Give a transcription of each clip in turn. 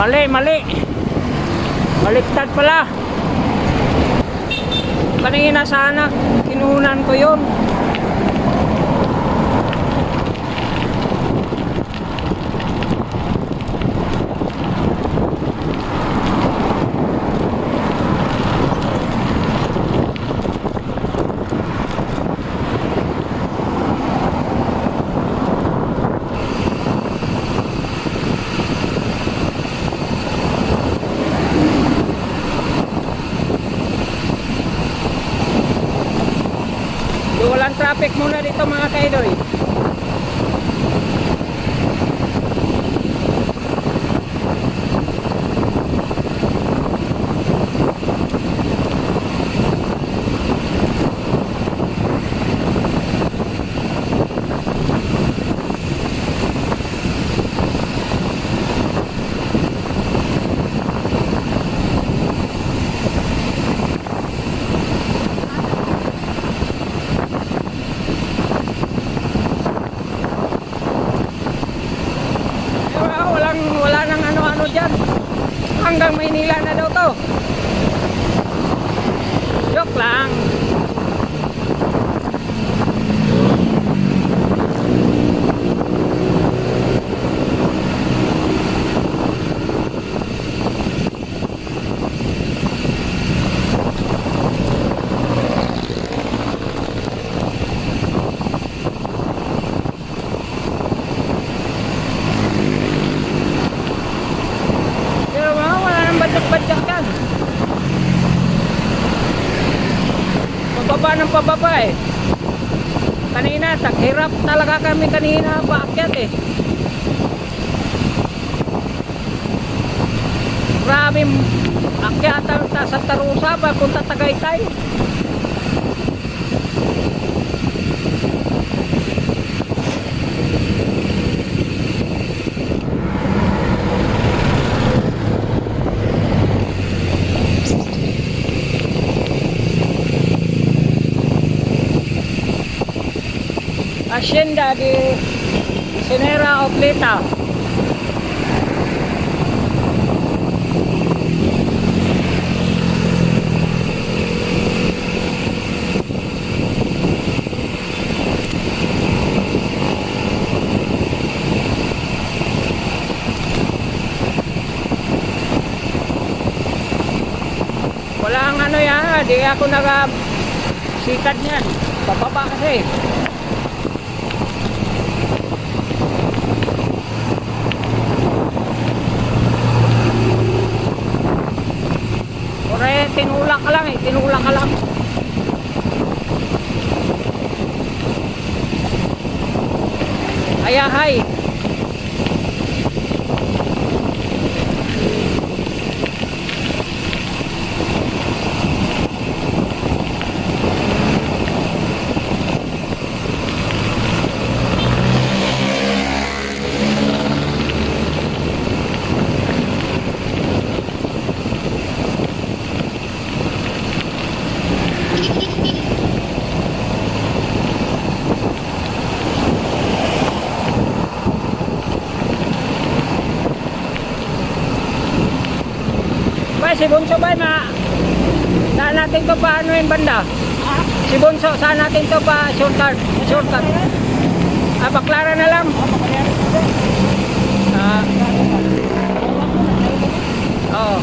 Mali. Baliktad pala. Kanina sana kinunan ko yun. Walang traffic muna dito mga kaidoy. Wala nang ano-ano dyan. Hanggang Maynila na daw to. Joke lang. Badyak yan. Pababa ng pababa eh. Kanina, taghirap talaga kami kanina paakyat eh. Maraming akyatan sa Tarusa papunta Tagaytay. Hacienda di Senera Opleta. Walang ano yan, di ako sikat niyan. Bababa kasi. Tinulak ka lang eh, tinulak ka lang. Ayahay. Si Bunso ba saan natin to pa ano yung banda? Si Bunso, saan natin to pa shortcut? Baklara na lang. Oo.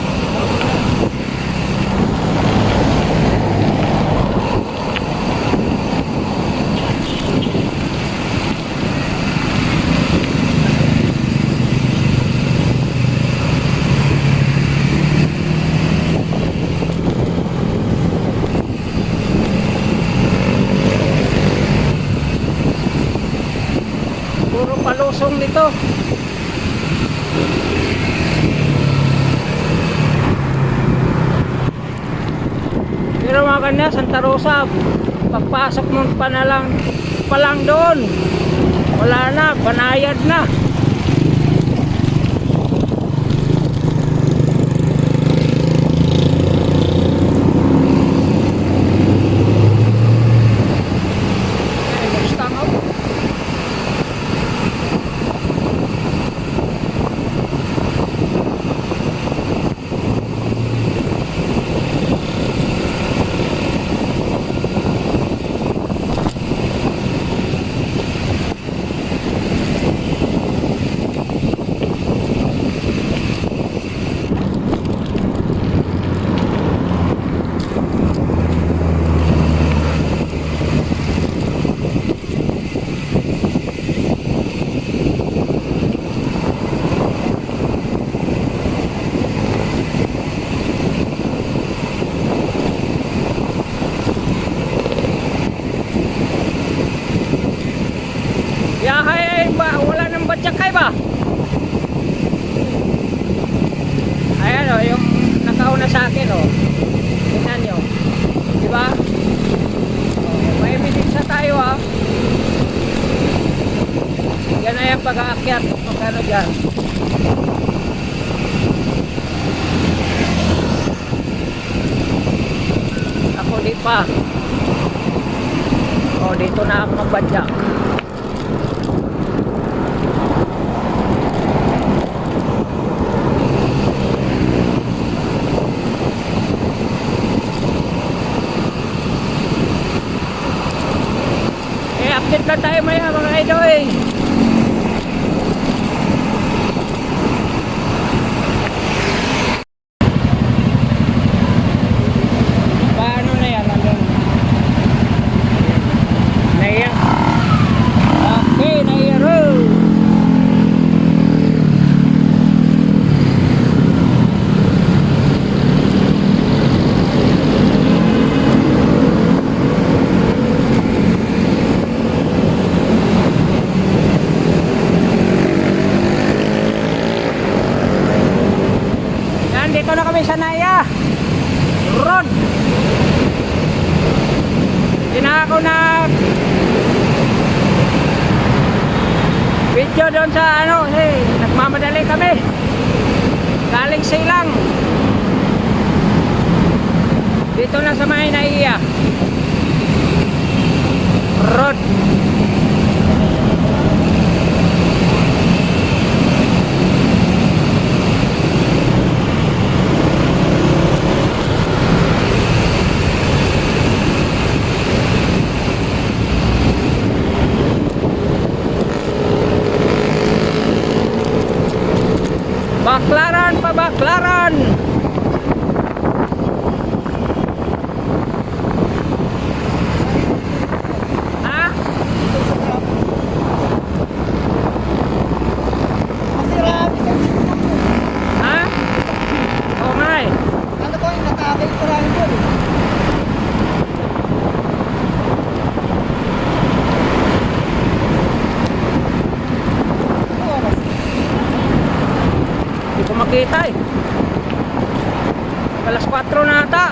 Palusong nito. Pero mga kanya, Santa Rosa, pagpasok mo pa lang doon, wala na, banayad na. Magkano dyan? Ako di pa. O, dito na ako magbadya. Update lang tayo maya mga idol eh. Paano na yan? Naiya. Okay, naiya road. Dito na kami sa Naya Road. Hindi na ako video doon sa ano, nagmamadali kami galing Silang. Dito na sa may Naya Road. Baklaran pa Baklaran. Ha? Ha? Oh my. Ano ko yung natakay ko rin po? Hindi ko makita eh. Alas 4 na ata.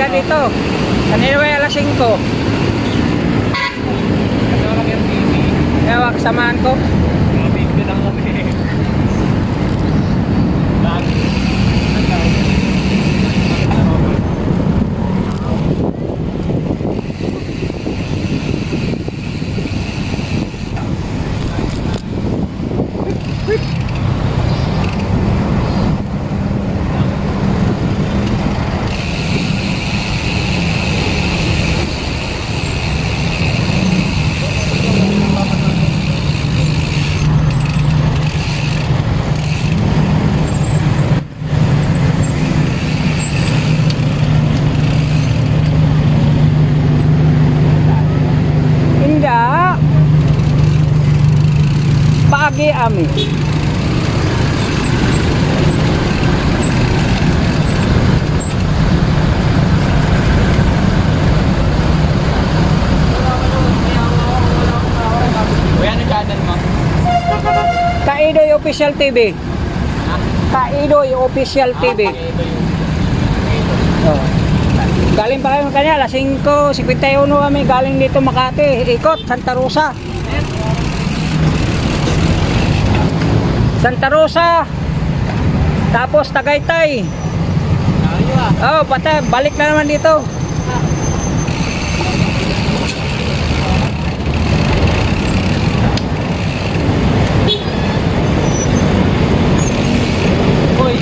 ka dito. Kanina ba alas 5? Kaya wag samahan ko. Mabigyan lang kami. Lagi. Hindi. Pagi ami. Kuya, ano channel mo? Kaidoy Official TV. Kaidoy Official TV. Ito yung... Oh. Galing pa kami kanya, alas 5:51 kami galing dito Makati, ikot, Santa Rosa. Santa Rosa, tapos Tagaytay. Ayaw ah. Oh, patay, balik na naman dito. Uy.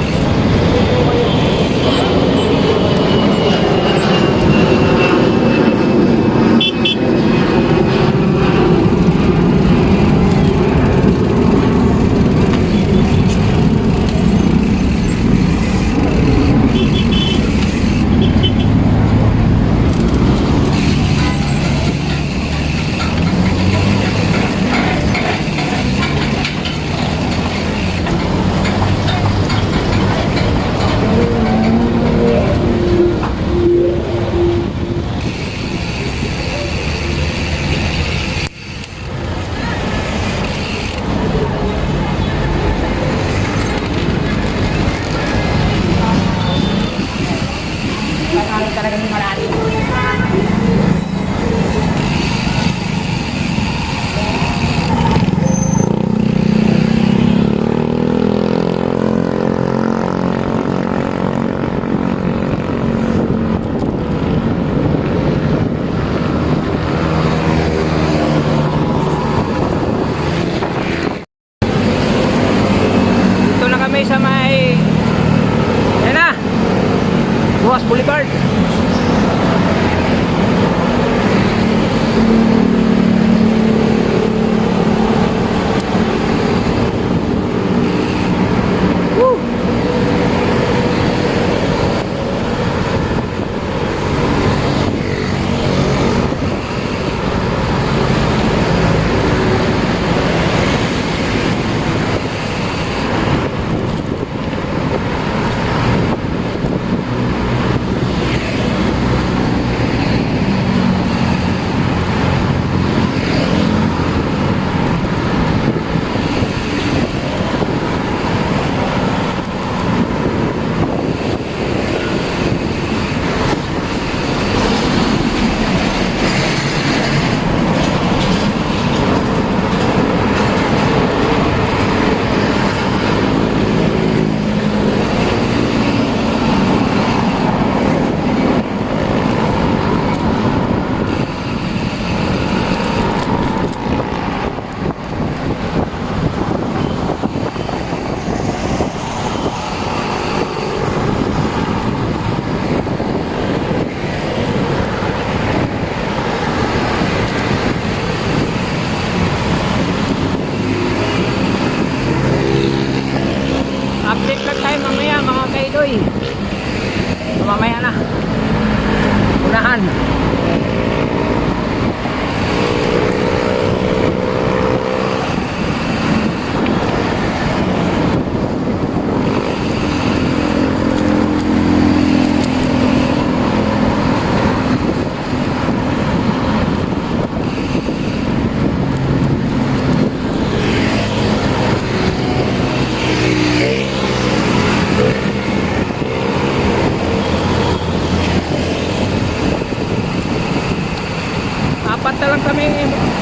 apat na lang kami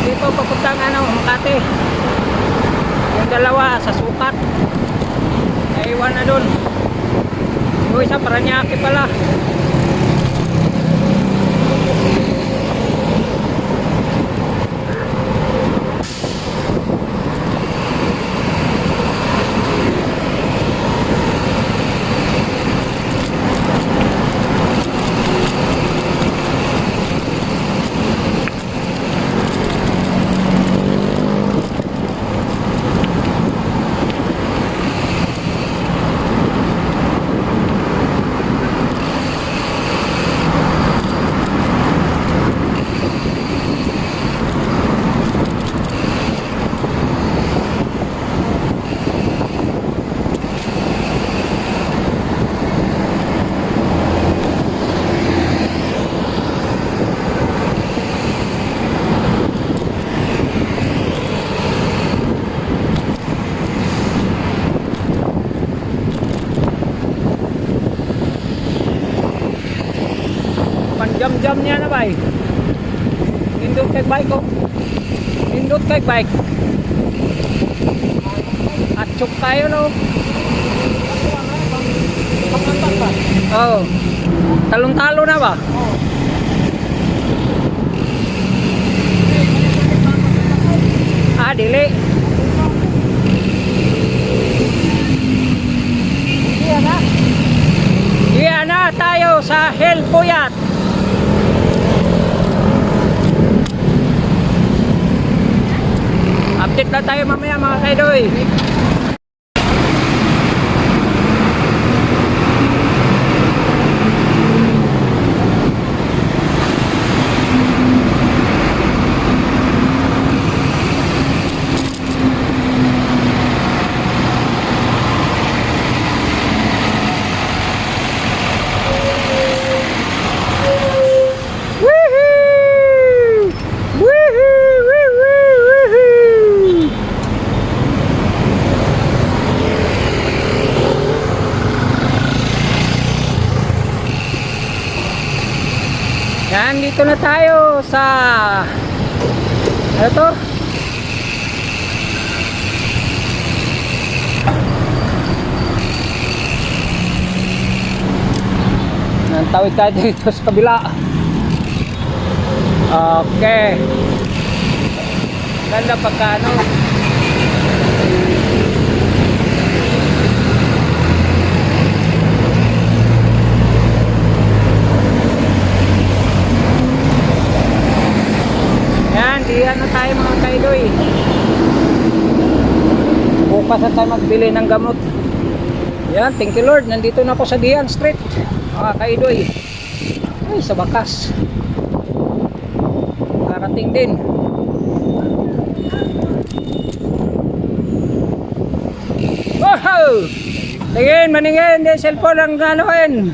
dito papuntang Makati. Yung dalawa sa sukat. Naiwan na dun. Yung isa Paranaque pala. Jam-jam niya na bay. Indot kay bike ko. Indot kay bike. At chok tayo no. Oh. Talong-talo na ba? Ah, dili. Diyan na tayo sa Hill Puyat. Update na tayo mamaya mga kaidoy. Yan, dito na tayo sa ano to? Nantawid tayo dito sa kabila. Okay. Ganda pagkano. Diyan na tayo mga kaidoy. Bukas na tayo magbili ng gamot. Yan, thank you Lord. Nandito na ako sa Dian Street mga kaidoy. Ay, sa bakas karating din. Wow! Tingin, maningin. Di cellphone ang ganoin.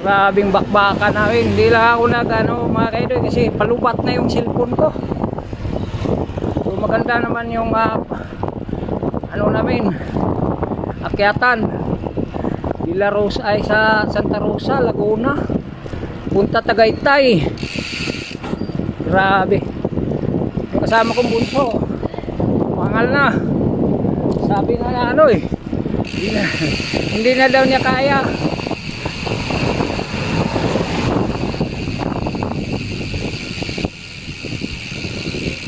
Grabing bakbakan namin. Hindi lang ako mga kaidoy kasi palubat na yung cellphone ko. So maganda naman yung namin akyatan Villa Rosa ay sa Santa Rosa, Laguna, punta Tagaytay. Grabe. Yung kasama kong bunso mangal na. Sabi nga hindi na daw niya kaya.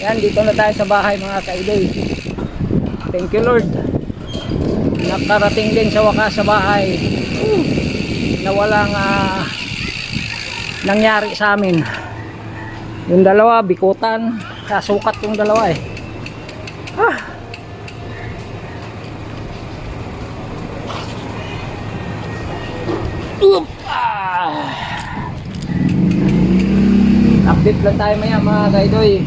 Yan, dito na tayo sa bahay mga kaidoy. Thank you Lord. Nakarating din sa wakas sa bahay. Na walang nangyari sa amin. Yung dalawa, bikutan. Kasukat yung dalawa eh. Update lang tayo maya mga kaidoy.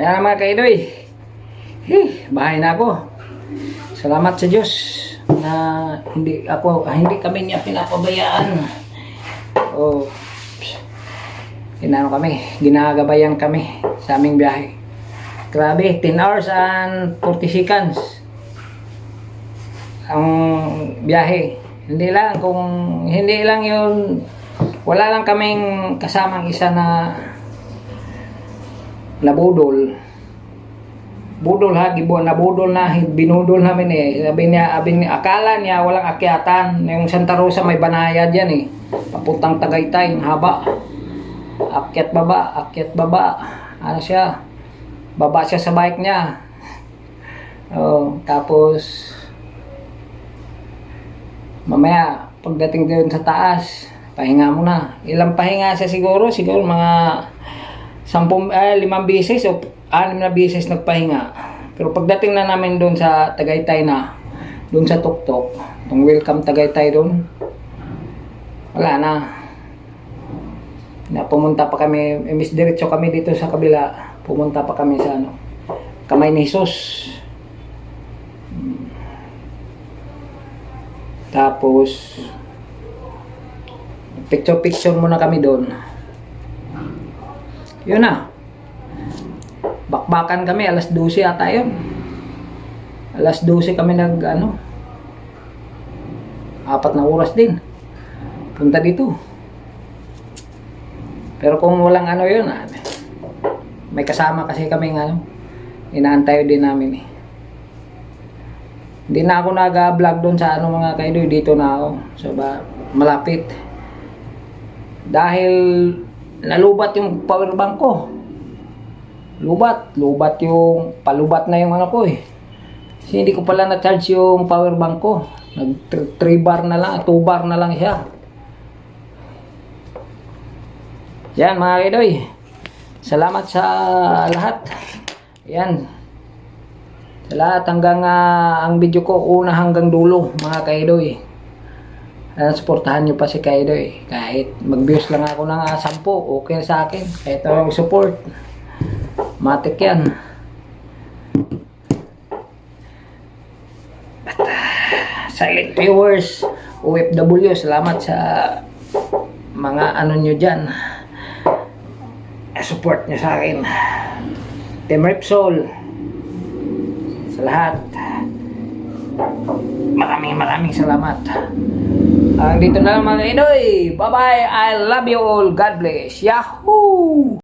Yan mga kaidoy. Bahay na ako. Salamat sa Diyos na hindi kami niya pinapabayaan. Oh. Ginagabayan kami sa aming biyahe. Grabe, 10 hours and 40 seconds ang biyahe. Hindi lang yun, wala lang kaming kasamang isa na nabudol. Budol ha, nabudol na, binudol namin eh. Sabi niya, akala niya walang akyatan. Yung Santa Rosa may banayad yan eh. Papuntang Tagaytay, haba. Akyat baba. Ano siya? Baba siya sa bike niya. Oh, tapos mamaya pagdating doon sa taas, pahinga muna. Ilang pahinga siya siguro mga 5 beses o 6 na beses nagpahinga. Pero pagdating na namin doon sa Tagaytay na, doon sa tuktok, yung welcome Tagaytay doon, wala na. Pumunta pa kami, diretso kami dito sa kabila, pumunta pa kami sa Kamay ni Jesus. Tapos picture muna kami doon. Yun na. Bakbakan kami, alas 12 ata yun. Alas 12 kami 4 na oras din. Punta dito. Pero kung walang yun, may kasama kasi kaming inaantay din namin eh. Hindi na ako nag-vlog doon sa mga kaidoy, dito na ako. So malapit. Dahil nalubat yung power bank ko. Lubat yung palubat na yung ko eh. Kasi hindi ko pala na-charge yung power bank ko. Nag 3 bar na lang, 2 bar na lang siya. Yan mga kaidoy. Salamat sa lahat. Yan. Sa lahat hanggang ang video ko una hanggang dulo mga kaidoy. Suportahan nyo pa si Kaidoy. Kahit mag-views lang ako ng 10, okay sa akin. Kahit yung support. Matik yan. At, silent viewers, OFW, salamat sa mga nyo dyan. Support nyo sa akin. Team Repsol. Sa lahat. Maraming salamat. Dito na lang mga kaidoy. Bye bye. I love you all. God bless. Yahoo!